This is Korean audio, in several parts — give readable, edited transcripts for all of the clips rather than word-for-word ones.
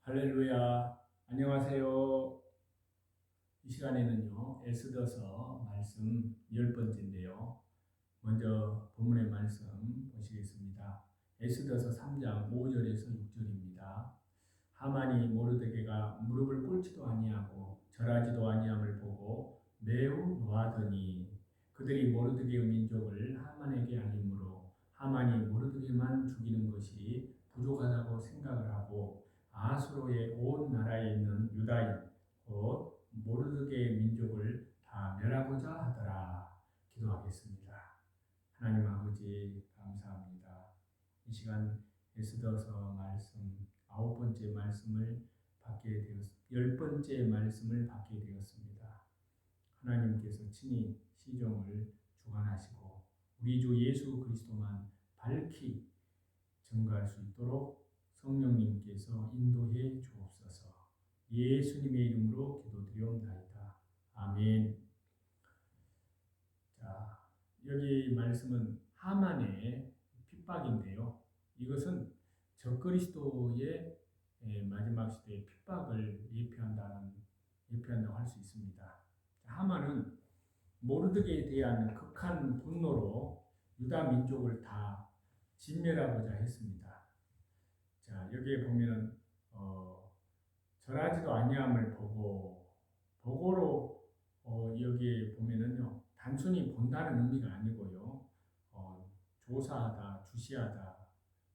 할렐루야. 안녕하세요. 이 시간에는요, 에스더서 말씀 10번째인데요. 먼저 본문의 말씀 보시겠습니다. 에스더서 3장 5절에서 6절입니다. 하만이 모르드게가 무릎을 꿇지도 아니하고 절하지도 아니함을 보고 매우 노하더니 그들이 모르드게의 민족을 하만에게 알림으로 하만이 모르드게만 죽이는 것이 부족하다고 생각을 하고 아수르의 온 나라에 있는 유다인 곧 모르드게의 민족을 다 멸하고자 하더라. 기도하겠습니다. 하나님 아버지 감사합니다. 이 시간 에스더서 말씀 9번째 말씀을 열 번째 말씀을 받게 되었습니다. 하나님께서 친히 시종을 주관하시고 우리 주 예수 그리스도만 밝히 증거할 수 있도록 성령님께서 인도해 주옵소서. 예수님의 이름으로 기도드리옵나이다. 아멘. 자, 여기 말씀은 하만의 핍박인데요. 이것은 적그리스도의 마지막 시대의 핍박을 예표한다고 할 수 있습니다. 하만은 모르드게에 대한 극한 분노로 유다 민족을 다 진멸하고자 했습니다. 자, 여기에 보면은 절하지도 아니함을 보고로 여기에 보면은요 단순히 본다는 의미가 아니고요 조사하다, 주시하다,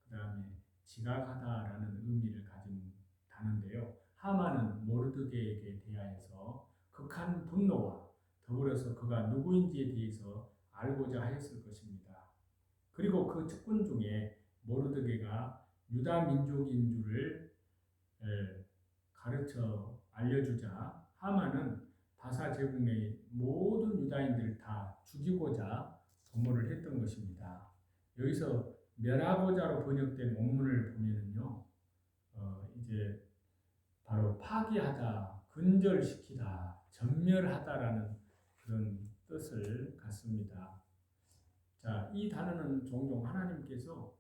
그 다음에 지각하다라는 의미를 가진 단어인데요. 하만은 모르드게에게 대하여서 극한 분노와 더불어서 그가 누구인지에 대해서 알고자 하였을 것입니다. 그리고 그 측근 중에 모르드게가 유다 민족인 줄을 가르쳐 알려주자 하만은 바사 제국의 모든 유다인들을 다 죽이고자 도모를 했던 것입니다. 여기서 멸하고자로 번역된 원문을 보면은요, 이제 바로 파괴하다, 근절시키다, 전멸하다라는 그런 뜻을 갖습니다. 자, 이 단어는 종종 하나님께서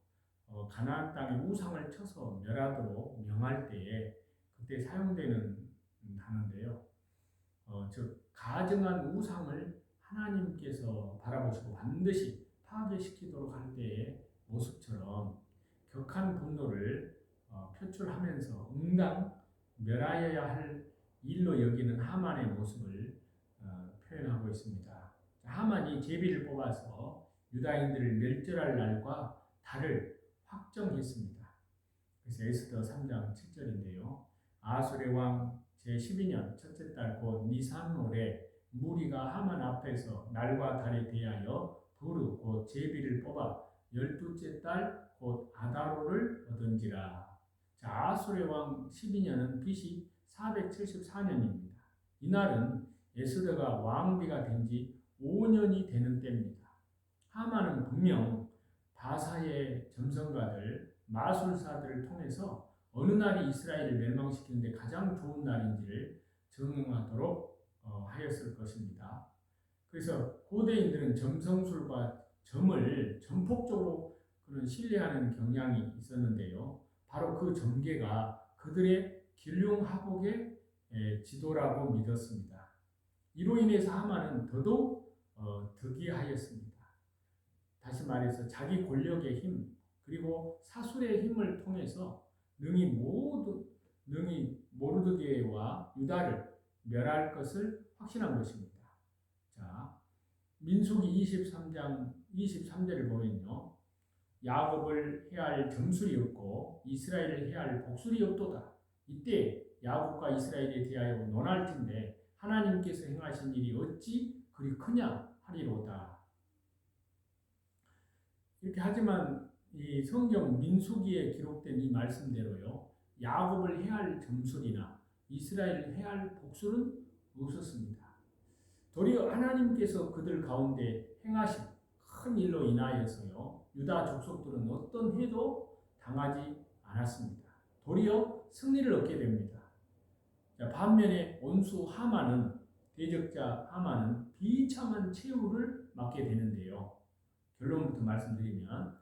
가나안 땅에 우상을 쳐서 멸하도록 명할 때에 그때 사용되는 단어인데요. 즉 가증한 우상을 하나님께서 바라보시고 반드시 파괴시키도록 할 때의 모습처럼 격한 분노를 표출하면서 응당 멸하여야 할 일로 여기는 하만의 모습을 표현하고 있습니다. 하만이 제비를 뽑아서 유다인들을 멸절할 날과 달을 확정했습니다. 그래서 에스더 3장 7절인데요. 아수르 왕 제12년 첫째 달 곧 니산월에 무리가 하만 앞에서 날과 달에 대하여 부르 곧 제비를 뽑아 12째 달 곧 아다로를 얻은지라. 자, 아수르 왕 12년은 BC 474년입니다. 이날은 에스더가 왕비가 된 지 5년이 되는 때입니다. 하만은 분명 바사의 점성가들, 마술사들을 통해서 어느 날이 이스라엘을 멸망시키는데 가장 좋은 날인지를 증명하도록 하였을 것입니다. 그래서 고대인들은 점성술과 점을 전폭적으로 그런 신뢰하는 경향이 있었는데요. 바로 그 점괘가 그들의 길흉하복의 지도라고 믿었습니다. 이로 인해서 하만은 더더욱 득이하였습니다. 다시 말해서 자기 권력의 힘 그리고 사술의 힘을 통해서 능히 모르드게와 유다를 멸할 것을 확신한 것입니다. 자, 민수기 23장 23절을 보면요. 야곱을 해할 점술이 없고 이스라엘을 해할 복술이 없도다. 이때 야곱과 이스라엘에 대하여 논할텐데 하나님께서 행하신 일이 어찌 그리 크냐 하리로다. 이렇게 하지만 이 성경 민수기에 기록된 이 말씀대로요. 야곱을 해할 점술이나 이스라엘을 해할 복술은 없었습니다. 도리어 하나님께서 그들 가운데 행하신 큰 일로 인하여서요. 유다 족속들은 어떤 해도 당하지 않았습니다. 도리어 승리를 얻게 됩니다. 자, 반면에 원수 하만은 대적자 하만은 비참한 최후를 맞게 되는데요. 결론부터 말씀드리면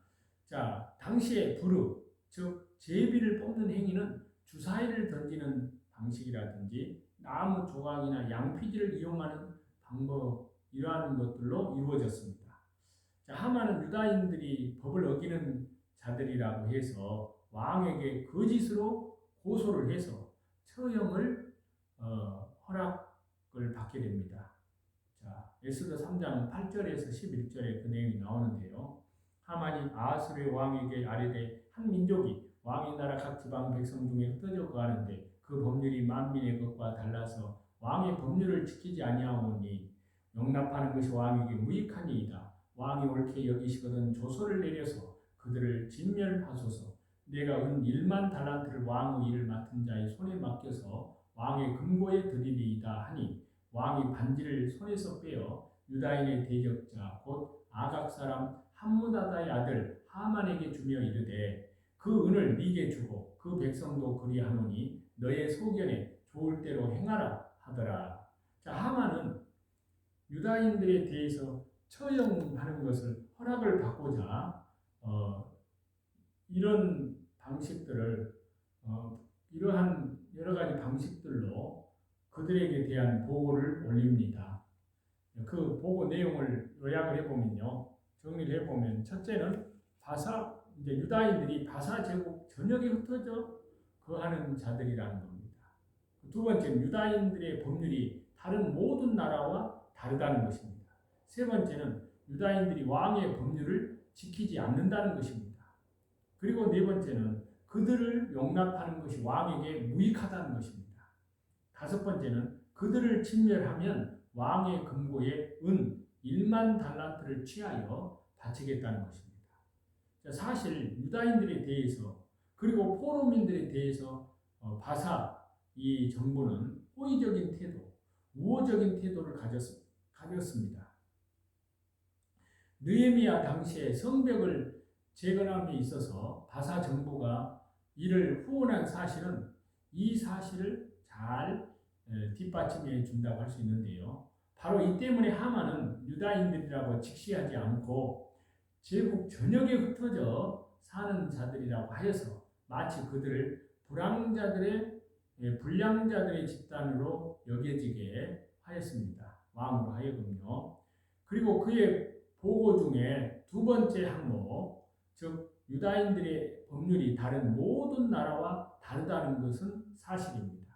자, 당시에 부르 즉 제비를 뽑는 행위는 주사위를 던지는 방식이라든지 나무 조각이나 양피지를 이용하는 방법, 이러한 것들로 이루어졌습니다. 자, 하만은 유다인들이 법을 어기는 자들이라고 해서 왕에게 거짓으로 고소를 해서 처형을 허락을 받게 됩니다. 자, 에스더 3장 8절에서 11절에 그 내용이 나오는데요. 하만이 아하스의 왕에게 아뢰되 한 민족이 왕의 나라 각 지방 백성 중에 흩어져 가는데 그 법률이 만민의 것과 달라서 왕의 법률을 지키지 아니하오니 용납하는 것이 왕에게 무익하니이다. 왕이 옳게 여기시거든 조서를 내려서 그들을 진멸하소서. 내가 은 1만 달란트를 왕의 일을 맡은 자의 손에 맡겨서 왕의 금고에 드리리이다 하니 왕이 반지를 손에서 빼어 유다인의 대적자 곧 아각 사람 함무다다의 아들 하만에게 주며 이르되 그 은을 네게 주고 그 백성도 그리하노니 너의 소견에 좋을 대로 행하라 하더라. 자, 하만은 유다인들에 대해서 처형하는 것을 허락을 받고자 이런 방식들을 이러한 여러 가지 방식들로 그들에게 대한 보고를 올립니다. 그 보고 내용을 요약을 해보면요, 정리를 해보면 첫째는 이제 유다인들이 바사 제국 전역에 흩어져 거하는 자들이라는 겁니다. 두 번째는 유다인들의 법률이 다른 모든 나라와 다르다는 것입니다. 세 번째는 유다인들이 왕의 법률을 지키지 않는다는 것입니다. 그리고 네 번째는 그들을 용납하는 것이 왕에게 무익하다는 것입니다. 다섯 번째는 그들을 진멸하면 왕의 금고에 은 1만 달란트를 취하여 바치겠다는 것입니다. 사실 유다인들에 대해서 그리고 포로민들에 대해서 바사 이 정부는 호의적인 태도, 우호적인 태도를 가졌습니다. 느헤미야 당시에 성벽을 재건함에 있어서 바사 정부가 이를 후원한 사실은 이 사실을 잘 뒷받침해 준다고 할 수 있는데요. 바로 이 때문에 하만은 유다인들이라고 직시하지 않고 제국 전역에 흩어져 사는 자들이라고 하여서 마치 그들을 불량자들의 집단으로 여겨지게 하였습니다. 왕으로 하여금요. 그리고 그의 보고 중에 두 번째 항목, 즉 유다인들의 법률이 다른 모든 나라와 다르다는 것은 사실입니다.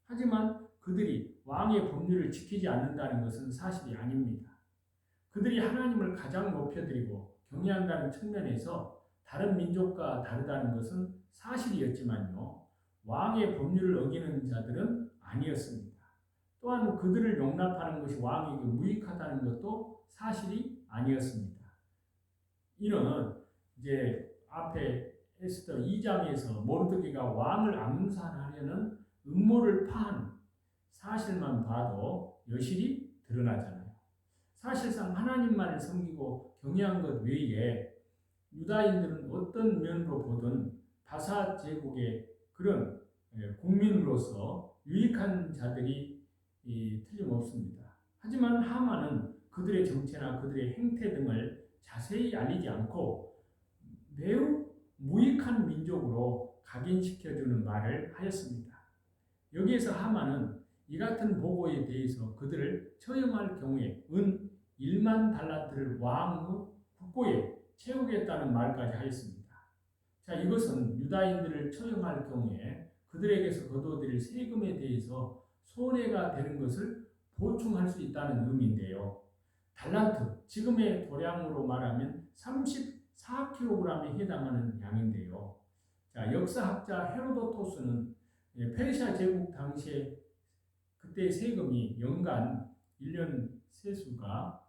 하지만 그들이 왕의 법률을 지키지 않는다는 것은 사실이 아닙니다. 그들이 하나님을 가장 높여드리고 경외한다는 측면에서 다른 민족과 다르다는 것은 사실이었지만요, 왕의 법률을 어기는 자들은 아니었습니다. 또한 그들을 용납하는 것이 왕에게 무익하다는 것도 사실이 아니었습니다. 이는 이제 앞에 에스더 2장에서 모르드게가 왕을 암살하려는 음모를 파한 사실만 봐도 여실히 드러나잖아요. 사실상 하나님만을 섬기고 경외한 것 외에 유다인들은 어떤 면으로 보든 바사 제국의 그런 국민으로서 유익한 자들이 틀림없습니다. 하지만 하만은 그들의 정체나 그들의 행태 등을 자세히 알리지 않고 매우 무익한 민족으로 각인시켜주는 말을 하였습니다. 여기에서 하만은 이 같은 보고에 대해서 그들을 처형할 경우에 은 1만 달란트를 왕의 국고에 채우겠다는 말까지 하였습니다. 자, 이것은 유다인들을 처형할 경우에 그들에게서 거둬들일 세금에 대해서 손해가 되는 것을 보충할 수 있다는 의미인데요. 달란트, 지금의 도량으로 말하면 34kg에 해당하는 양인데요. 자, 역사학자 헤로도토스는 페르시아 제국 당시에 그때 세금이 연간 1년 세수가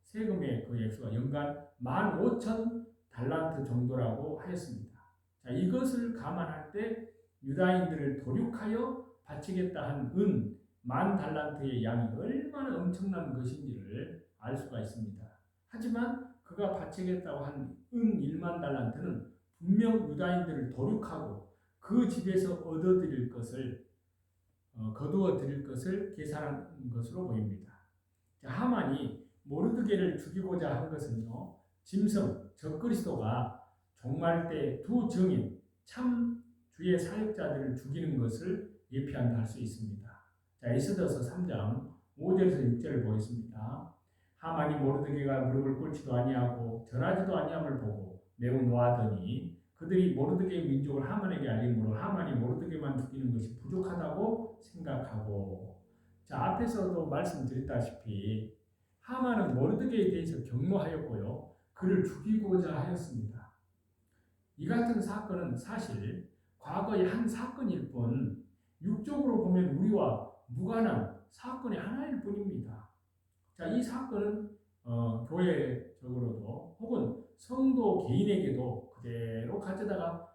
세금의 그 액수가 연간 15,000 달란트 정도라고 하였습니다. 자, 이것을 감안할 때 유다인들을 도륙하여 바치겠다 한 은 10,000달란트의 양이 얼마나 엄청난 것인지를 알 수가 있습니다. 하지만 그가 바치겠다고 한 은 1만 달란트는 분명 유다인들을 도륙하고 그 집에서 거두어 드릴 것을 계산한 것으로 보입니다. 자, 하만이 모르드게를 죽이고자 한 것은요, 짐승 적그리스도가 종말 때 두 증인 참 주의 사역자들을 죽이는 것을 예표한다 할 수 있습니다. 자, 에스더서 3장 5절에서 6절을 보겠습니다. 하만이 모르드게가 무릎을 꿇지도 아니하고 절하지도 아니함을 보고 매우 노하더니 그들이 모르드게의 민족을 하만에게 알림으로 하만이 모르드게만 죽이는 것이 부족하다고 생각하고, 자, 앞에서도 말씀드렸다시피 하만은 모르드게에 대해서 경노하였고요, 그를 죽이고자 하였습니다. 이 같은 사건은 사실 과거의 한 사건일 뿐 육적으로 보면 우리와 무관한 사건의 하나일 뿐입니다. 자, 이 사건은 교회적으로도 혹은 성도 개인에게도 그대로 가져다가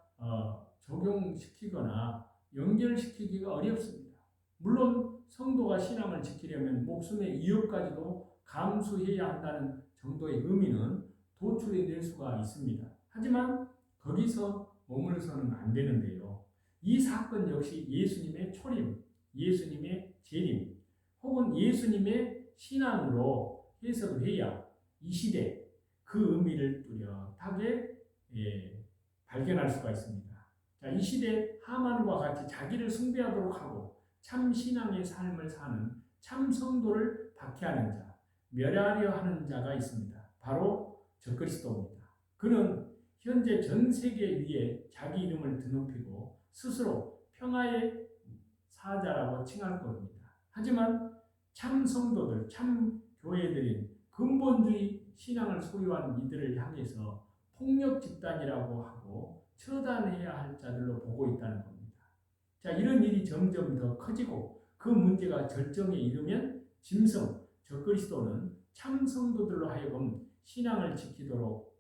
적용시키거나 연결시키기가 어렵습니다. 물론 성도가 신앙을 지키려면 목숨의 위협까지도 감수해야 한다는 정도의 의미는 도출해낼 수가 있습니다. 하지만 거기서 머물러서는 안 되는데요. 이 사건 역시 예수님의 초림, 예수님의 재림, 혹은 예수님의 신앙으로 해석을 해야 이 시대 그 의미를 뚜렷하게 발견할 수가 있습니다. 자, 이 시대 하만과 같이 자기를 숭배하도록 하고 참 신앙의 삶을 사는 참 성도를 박해하는 자, 멸하려 하는 자가 있습니다. 바로 적그리스도입니다. 그는 현재 전 세계 위에 자기 이름을 드높이고 스스로 평화의 사자라고 칭할 겁니다. 하지만 참 성도들, 참 교회들인 근본주의 신앙을 소유한 이들을 향해서 폭력 집단이라고 하고 처단해야 할 자들로 보고 있다는 겁니다. 자, 이런 일이 점점 더 커지고 그 문제가 절정에 이르면 짐승, 적그리스도는 참 성도들로 하여금 신앙을 지키도록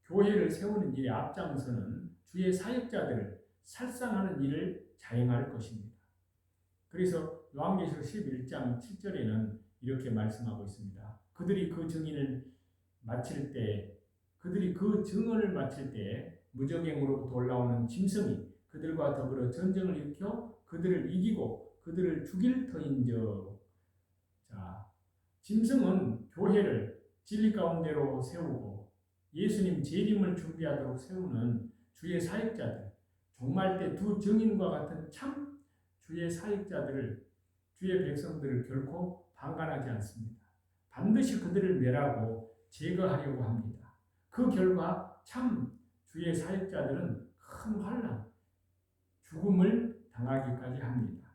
교회를 세우는 일에 앞장서는 주의 사역자들을 살상하는 일을 자행할 것입니다. 그래서 요한계시록 11장 7절에는 이렇게 말씀하고 있습니다. 그들이 그 증언을 마칠 때 무적행으로부터 올라오는 짐승이 그들과 더불어 전쟁을 일으켜 그들을 이기고 그들을 죽일 터인즉. 자, 짐승은 교회를 진리 가운데로 세우고 예수님 재림을 준비하도록 세우는 주의 사역자들, 종말 때 두 증인과 같은 참 주의 사역자들을, 주의 백성들을 결코 방관하지 않습니다. 반드시 그들을 멸하고 제거하려고 합니다. 그 결과 참 주의 사역자들은 큰 환난, 죽음을 당하기까지 합니다.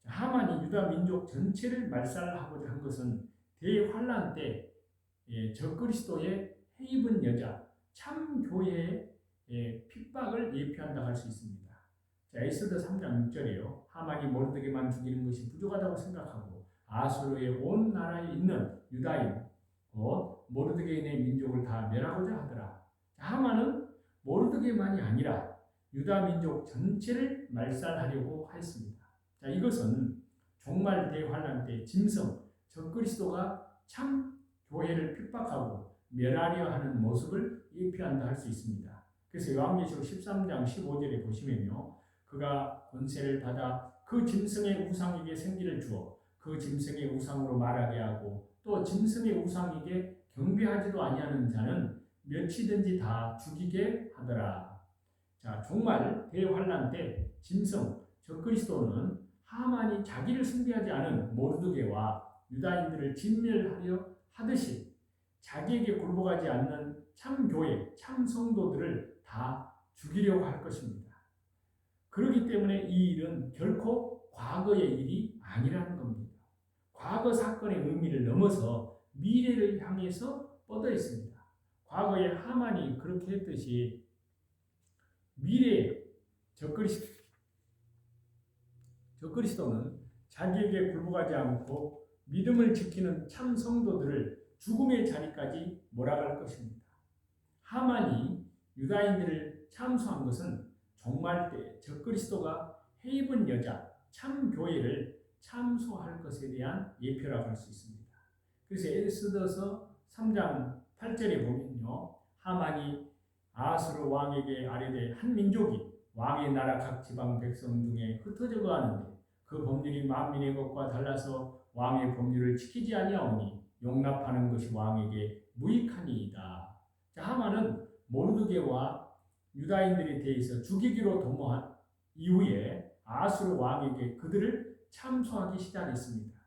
하만이 유다 민족 전체를 말살하고자 한 것은 대환란 때 적그리스도의 해입은 여자, 참 교회의 핍박을 예표한다 할 수 있습니다. 자, 에스더 3장 6절에요. 하만이 모르드게만 죽이는 것이 부족하다고 생각하고 아수르의 온 나라에 있는 유다인 곧 모르드게인의 민족을 다 멸하고자 하더라. 하만은 모르드게만이 아니라 유다 민족 전체를 말살하려고 했습니다. 자, 이것은 종말 대환란 때 짐승 적그리스도가 참 교회를 핍박하고 멸하려 하는 모습을 예표한다 할 수 있습니다. 그래서 요한계시록 13장 15절에 보시면요, 그가 권세를 받아 그 짐승의 우상에게 생기를 주어 그 짐승의 우상으로 말하게 하고 또 짐승의 우상에게 경배하지도 아니하는 자는 몇이든지 다 죽이게 하더라. 자, 종말 대환란 때 짐승 적그리스도는 하만이 자기를 숭배하지 않은 모르드게와 유다인들을 진멸하려 하듯이 자기에게 굴복하지 않는 참 교회, 참 성도들을 다 죽이려고 할 것입니다. 그렇기 때문에 이 일은 결코 과거의 일이 아니라는 겁니다. 과거 사건의 의미를 넘어서 미래를 향해서 뻗어 있습니다. 과거에 하만이 그렇게 했듯이 미래에 적그리스도는 자기에게 굴복하지 않고 믿음을 지키는 참 성도들을 죽음의 자리까지 몰아갈 것입니다. 하만이 유다인들을 참수한 것은 종말 때 적그리스도가 해입은 여자, 참 교회를 참수할 것에 대한 예표라고 할 수 있습니다. 그래서 에스더서 3장 8절에 보면요, 하만이 아수르 왕에게 아뢰되 한 민족이 왕의 나라 각 지방 백성 중에 흩어져 가는데 그 법률이 만민의 것과 달라서 왕의 법률을 지키지 아니하오니 용납하는 것이 왕에게 무익하니이다. 자, 하만은 모르드게와 유다인들에 대해서 죽이기로 도모한 이후에 아수르 왕에게 그들을 참소하기 시작했습니다.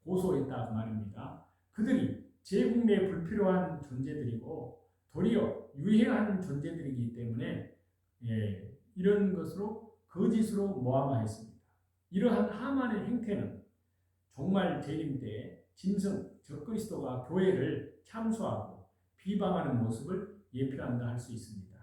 고소했다 그 말입니다. 그들이 제국 내 불필요한 존재들이고 도리어 유해한 존재들이기 때문에 이런 것으로 거짓으로 모함하였습니다. 이러한 하만의 행태는 종말 재림 때 짐승 적그리스도가 교회를 참소하고 비방하는 모습을 예표한다 할 수 있습니다.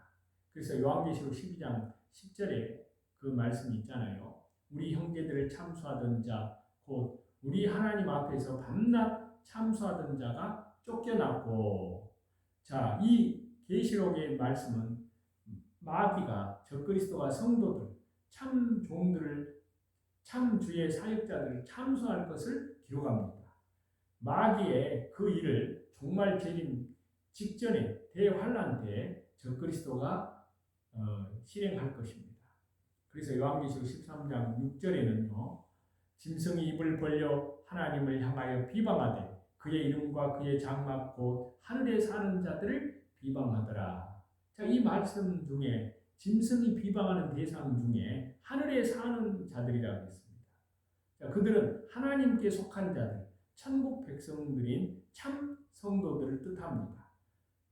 그래서 요한계시록 12장 10절에 그 말씀이 있잖아요. 우리 형제들을 참소하던 자 곧 우리 하나님 앞에서 밤낮 참소하던 자가 쫓겨났고, 자, 이 계시록의 말씀은 마귀가 적그리스도가 성도들, 참 종들을, 참 주의 사역자들을 참소할 것을 기록합니다. 마귀의 그 일을 종말 재림 직전에 대환란 때 적그리스도가 실행할 것입니다. 그래서 요한계시록 13장 6절에는요. 짐승이 입을 벌려 하나님을 향하여 비방하되 그의 이름과 그의 장막 곧 하늘에 사는 자들을 비방하더라. 자, 이 말씀 중에 짐승이 비방하는 대상 중에 하늘에 사는 자들이라고 했습니다. 자, 그들은 하나님께 속한 자들, 천국 백성들인 참 성도들을 뜻합니다.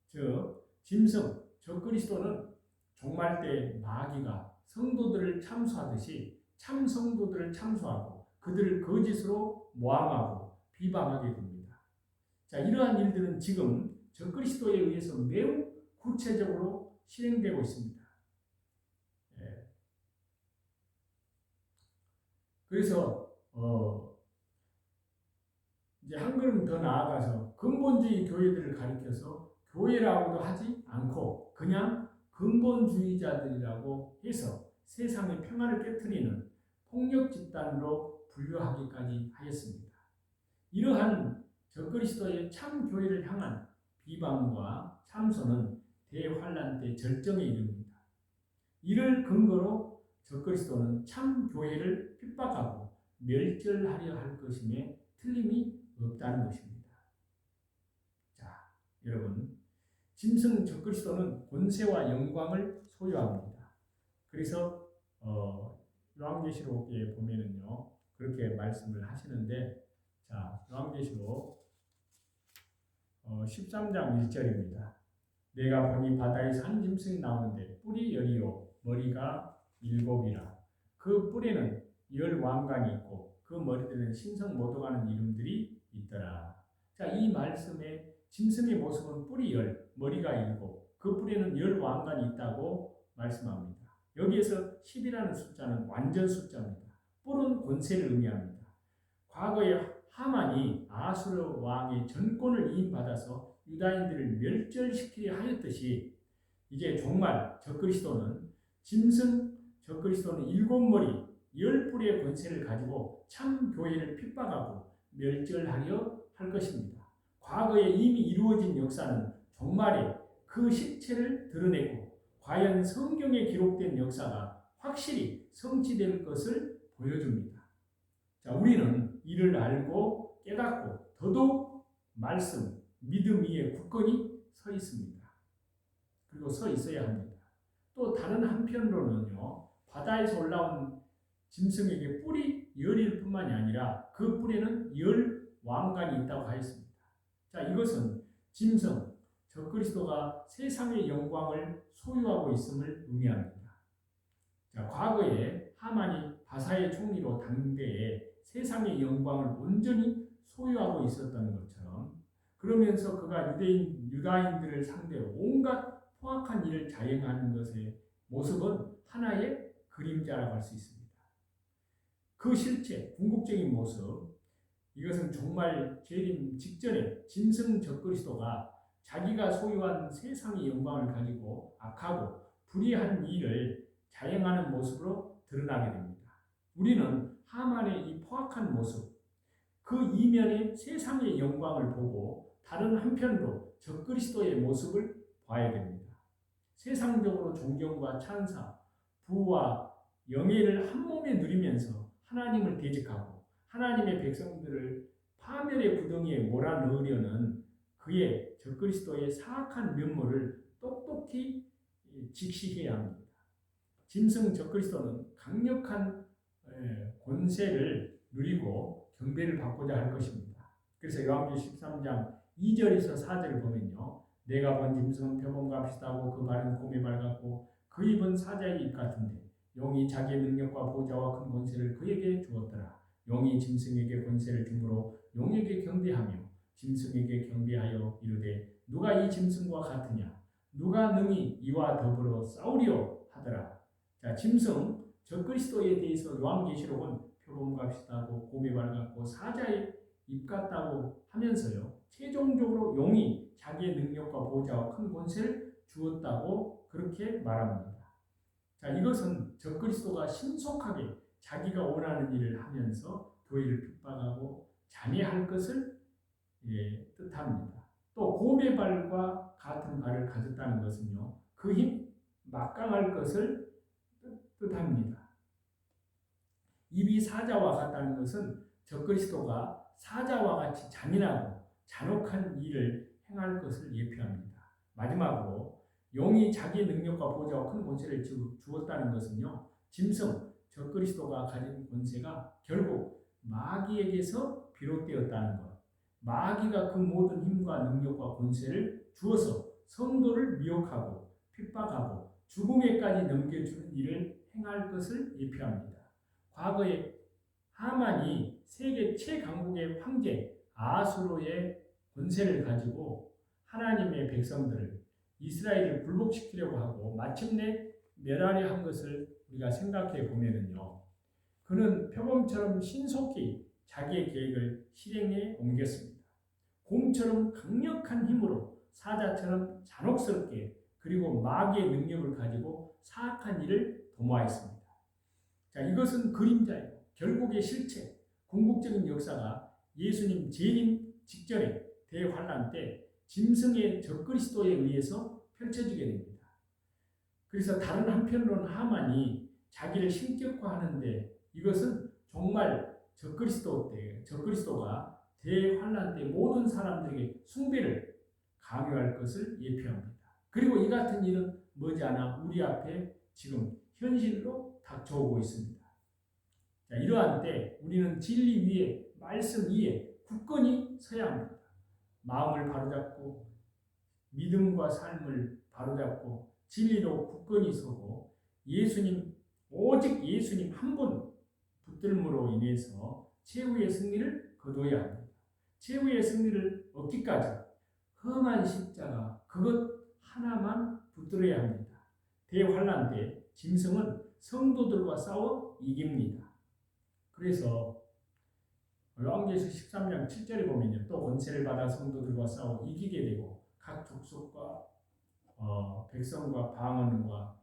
즉, 짐승, 적그리스도는 종말 때 마귀가 성도들을 참소하듯이 참 성도들을 참소하고 그들을 거짓으로 모함하고 비방하게 됩니다. 자, 이러한 일들은 지금 적그리스도에 의해서 매우 구체적으로 실행되고 있습니다. 그래서 이제 한 걸음 더 나아가서 근본주의 교회들을 가리켜서 교회라고도 하지 않고 그냥 근본주의자들이라고 해서 세상의 평화를 깨트리는 폭력 집단으로 분류하기까지 하였습니다. 이러한 적그리스도의 참 교회를 향한 비방과 참소는 대환란 때 절정에 이릅니다. 이를 근거로 적그리스도는 참 교회를 핍박하고 멸절하려 할 것임에 틀림이 없다는 것입니다. 자, 여러분, 짐승 적그리스도는 권세와 영광을 소유합니다. 그래서 요한계시록에 보면은요 그렇게 말씀을 하시는데, 자, 요한계시록 13장 1절입니다. 내가 보니 바다에서 한 짐승이 나오는데 뿔이 10이요 머리가 7이라. 그 뿔에는 10왕관이 있고 그 머리들은 신성 모독하는 이름들이 있더라. 자, 이 말씀에 짐승의 모습은 뿔이 10, 머리가 7, 그 뿔에는 10왕관이 있다고 말씀합니다. 여기에서 10이라는 숫자는 완전 숫자입니다. 뿔은 권세를 의미합니다. 과거에 하만이 아수르 왕의 전권을 이임받아서 유다인들을 멸절시키려 하였듯이 이제 정말 적그리스도는 짐승 적그리스도는 7머리 10뿔의 권세를 가지고 참 교회를 핍박하고 멸절하려 할 것입니다. 과거에 이미 이루어진 역사는 종말에 그 실체를 드러내고 과연 성경에 기록된 역사가 확실히 성취될 것을 보여줍니다. 자, 우리는 이를 알고 깨닫고 더더욱 말씀, 믿음 위에 굳건히 서 있습니다. 그리고 서 있어야 합니다. 또 다른 한편으로는요, 바다에서 올라온 짐승에게 뿔이 10일 뿐만이 아니라 그 뿔에는 10왕관이 있다고 하였습니다. 자, 이것은 짐승, 적그리스도가 세상의 영광을 소유하고 있음을 의미합니다. 자, 과거에 하만이 바사의 총리로 당대에 세상의 영광을 온전히 소유하고 있었던 것처럼, 그러면서 그가 유다인들을 상대로 온갖 포악한 일을 자행하는 것의 모습은 하나의 그림자라고 할 수 있습니다. 그 실체, 궁극적인 모습, 이것은 정말 재림 직전에 짐승 적그리스도가 자기가 소유한 세상의 영광을 가지고 악하고 불의한 일을 자행하는 모습으로 드러나게 됩니다. 우리는 하만의 이 포악한 모습, 그 이면의 세상의 영광을 보고 다른 한편으로 적그리스도의 모습을 봐야 됩니다. 세상적으로 존경과 찬사, 부와 영예를 한 몸에 누리면서 하나님을 대적하고 하나님의 백성들을 파멸의 구덩이에 몰아넣으려는 그의 적그리스도의 사악한 면모를 똑똑히 직시해야 합니다. 짐승 적그리스도는 강력한 권세를 누리고 경배를 받고자 할 것입니다. 그래서 요한계시록 13장 2절에서 4절을 보면요. 내가 본 짐승은 표범과 비슷하고 그 발은 곰에 발 같고 그 입은 사자의 입 같은데 용이 자기의 능력과 보좌와 큰 권세를 그에게 주었더라. 용이 짐승에게 권세를 주므로 용에게 경배하며 짐승에게 경배하여 이르되 누가 이 짐승과 같으냐 누가 능히 이와 더불어 싸우리요 하더라. 자, 짐승 적그리스도에 대해서 요한계시록은 표범과 비슷하고 곰에 발 같고 사자의 입 같다고 하면서요. 최종적으로 용이 자기의 능력과 보좌와 큰 권세를 주었다고 그렇게 말합니다. 자, 이것은 적그리스도가 신속하게 자기가 원하는 일을 하면서 교회를 핍박하고 잔해할 것을 뜻합니다. 또 곰의 발과 같은 발을 가졌다는 것은요. 그 힘 막강할 것을 뜻합니다. 입이 사자와 같다는 것은 적그리스도가 사자와 같이 잔인하고 잔혹한 일을 행할 것을 예표합니다. 마지막으로 용이 자기 능력과 보좌와 큰 권세를 주었다는 것은요. 짐승 적그리스도가 가진 권세가 결국 마귀에게서 비롯되었다는 것. 마귀가 그 모든 힘과 능력과 권세를 주어서 성도를 미혹하고 핍박하고 죽음에까지 넘겨주는 일을 행할 것을 예표합니다. 과거에 하만이 세계 최강국의 황제 아수르의 권세를 가지고 하나님의 백성들을 이스라엘을 굴복시키려고 하고 마침내 멸하려 한 것을 우리가 생각해 보면은요. 그는 표범처럼 신속히 자기의 계획을 실행에 옮겼습니다. 곰처럼 강력한 힘으로 사자처럼 잔혹스럽게 그리고 마귀의 능력을 가지고 사악한 일을 도모하였습니다. 자, 이것은 그림자예요. 결국의 실체, 궁극적인 역사가 예수님 재림 직전에 대환란 때 짐승의 적그리스도에 의해서 펼쳐지게 됩니다. 그래서 다른 한편으로는 하만이 자기를 신격화하는데 이것은 정말 적그리스도가 대환란 때 모든 사람들에게 숭배를 강요할 것을 예표합니다. 그리고 이 같은 일은 머지않아 우리 앞에 지금 현실로 닥쳐오고 있습니다. 자, 이러한 때 우리는 진리 위에 말씀 위에 굳건히 서야 합니다. 마음을 바로잡고 믿음과 삶을 바로잡고 진리로 굳건히 서고 오직 예수님 한 분 붙들므로 인해서 최후의 승리를 거둬야 합니다. 최후의 승리를 얻기까지 험한 십자가 그것 하나만 붙들어야 합니다. 대환란 때 짐승은 성도들과 싸워 이깁니다. 그래서 요한계시록 13장 7절에 보면요. 또 권세를 받아 성도들과 싸워 이기게 되고 각 족속과 백성과 방언과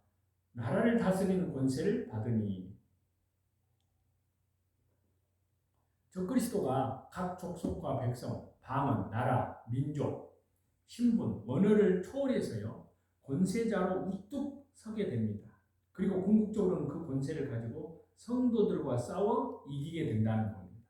나라를 다스리는 권세를 받으니 적그리스도가 각 족속과 백성, 방언, 나라, 민족, 신분, 언어를 초월해서요. 권세자로 우뚝 서게 됩니다. 그리고 궁극적으로는 그 권세를 가지고 성도들과 싸워 이기게 된다는 겁니다.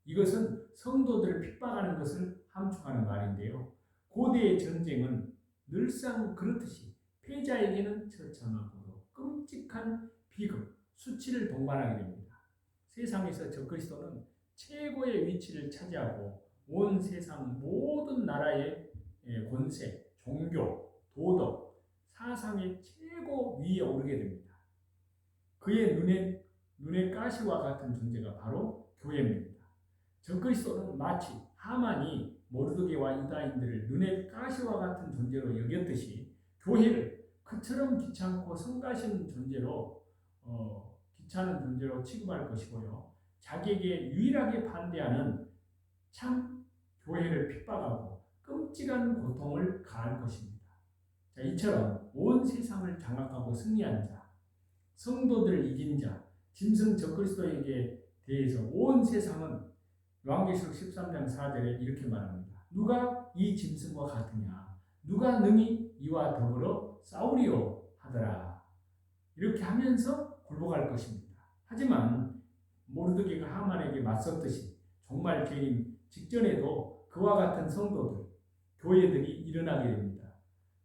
이것은 성도들을 핍박하는 것을 함축하는 말인데요. 고대의 전쟁은 늘상 그렇듯이 패자에게는 처참하고 끔찍한 비극, 수치를 동반하게 됩니다. 세상에서 적그리스도는 최고의 위치를 차지하고 온 세상 모든 나라의 권세, 종교, 도덕, 사상의 최고 위에 오르게 됩니다. 그의 눈의 가시와 같은 존재가 바로 교회입니다. 적그리스도는 마치 하만이 모르드게와 유다인들을 눈의 가시와 같은 존재로 여겼듯이 교회를 그처럼 귀찮고 성가시는 존재로 귀찮은 존재로 취급할 것이고요. 자기에게 유일하게 반대하는 참 교회를 핍박하고 끔찍한 고통을 가할 것입니다. 자, 이처럼 온 세상을 장악하고 승리한 자, 성도들을 이긴 자, 짐승 적그리스도에게 대해서 온 세상은 요한계시록 13장 4절에 이렇게 말합니다. 누가 이 짐승과 같으냐? 누가 능히 이와 더불어 싸우리요 하더라. 이렇게 하면서 굴복할 것입니다. 하지만 모르드게가 하만에게 맞섰듯이 정말 재림 직전에도 그와 같은 성도들, 교회들이 일어나게 됩니다.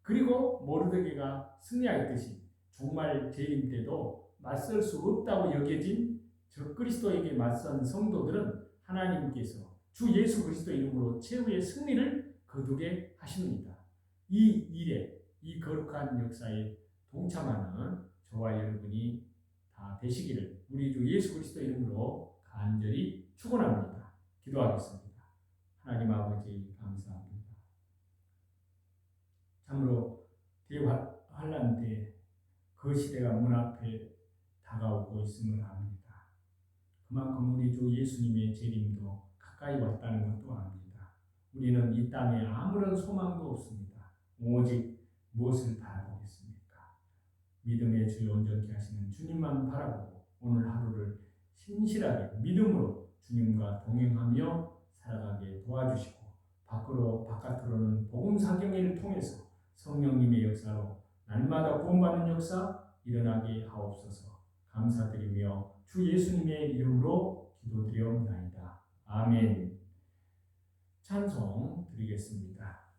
그리고 모르드게가 승리하였듯이 종말 재림 때도 맞설 수 없다고 여겨진 적그리스도에게 맞선 성도들은 하나님께서 주 예수 그리스도 이름으로 최후의 승리를 거두게 하십니다. 이 일에, 이 거룩한 역사에 동참하는 저와 여러분이 다 되시기를 우리 주 예수 그리스도 이름으로 간절히 축원합니다. 기도하겠습니다. 하나님 아버지 감사합니다. 참으로 대환란 때 그 시대가 문 앞에 다가오고 있음을 압니다. 그만큼 우리 주 예수님의 재림도 가까이 왔다는 것도 압니다. 우리는 이 땅에 아무런 소망도 없습니다. 오직 무엇을 바라보겠습니까? 믿음의 주여 온전케 하시는 주님만 바라보고 오늘 하루를 신실하게 믿음으로 주님과 동행하며 살아가게 도와주시고 바깥으로는 복음 상경회를 통해서 성령님의 역사로 날마다 구원받는 역사 일어나게 하옵소서. 감사드리며 주 예수님의 이름으로 기도드리옵나이다. 아멘. 찬송 드리겠습니다.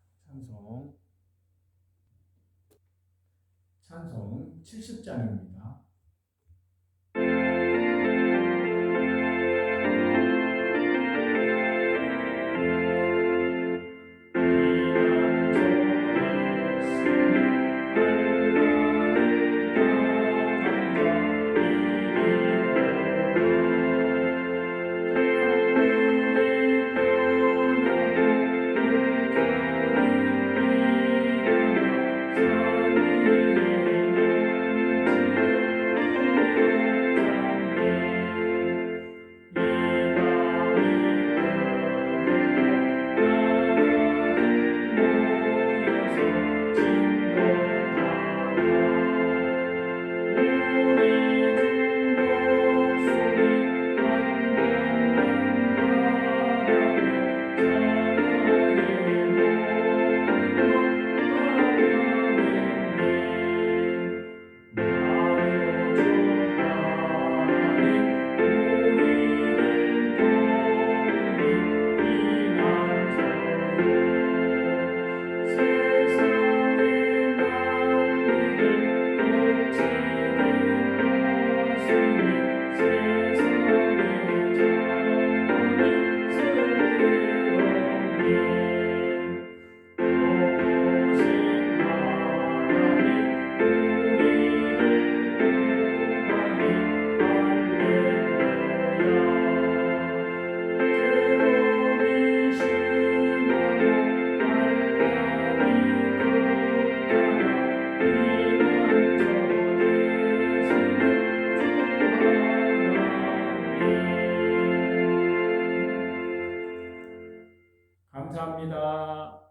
찬송 70장입니다. 감사합니다.